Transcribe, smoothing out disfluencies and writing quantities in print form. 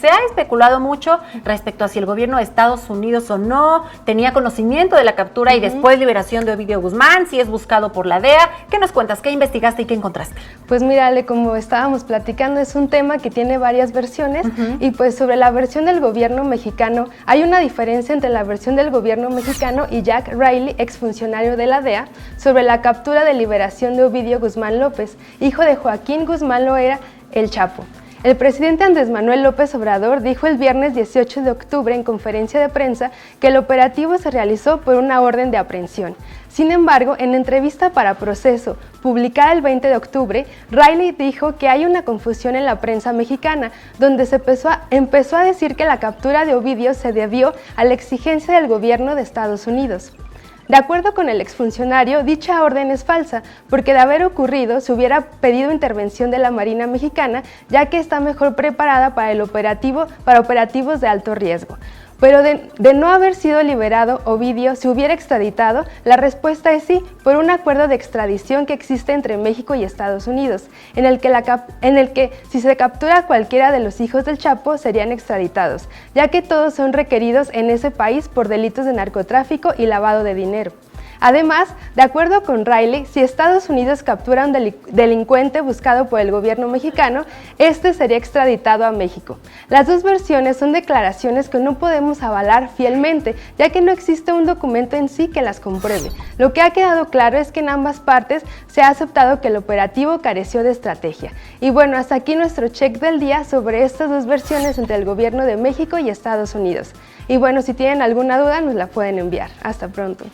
se ha especulado mucho respecto a si el gobierno de Estados Unidos o no tenía conocimiento de la captura y después liberación de Ovidio Guzmán, si es buscado por la DEA. ¿Qué nos cuentas? ¿Qué investigaste y qué encontraste? Pues mira, Ale, como estábamos platicando, es un tema que tiene varias versiones y pues sobre la versión del gobierno mexicano, hay una diferencia entre la versión del gobierno mexicano y Jack Riley, exfuncionario de la DEA, sobre la captura de liberación de Ovidio Guzmán López, hijo de Joaquín Guzmán Loera, el Chapo. El presidente Andrés Manuel López Obrador dijo el viernes 18 de octubre en conferencia de prensa que el operativo se realizó por una orden de aprehensión. Sin embargo, en entrevista para Proceso, publicada el 20 de octubre, Riley dijo que hay una confusión en la prensa mexicana, donde se empezó a decir que la captura de Ovidio se debió a la exigencia del gobierno de Estados Unidos. De acuerdo con el exfuncionario, dicha orden es falsa, porque de haber ocurrido se hubiera pedido intervención de la Marina Mexicana, ya que está mejor preparada para operativos de alto riesgo. Pero de no haber sido liberado, Ovidio se hubiera extraditado. La respuesta es sí, por un acuerdo de extradición que existe entre México y Estados Unidos, en el que si se captura a cualquiera de los hijos del Chapo serían extraditados, ya que todos son requeridos en ese país por delitos de narcotráfico y lavado de dinero. Además, de acuerdo con Riley, si Estados Unidos captura a un delincuente buscado por el gobierno mexicano, este sería extraditado a México. Las dos versiones son declaraciones que no podemos avalar fielmente, ya que no existe un documento en sí que las compruebe. Lo que ha quedado claro es que en ambas partes se ha aceptado que el operativo careció de estrategia. Y bueno, hasta aquí nuestro check del día sobre estas dos versiones entre el gobierno de México y Estados Unidos. Y bueno, si tienen alguna duda nos la pueden enviar. Hasta pronto.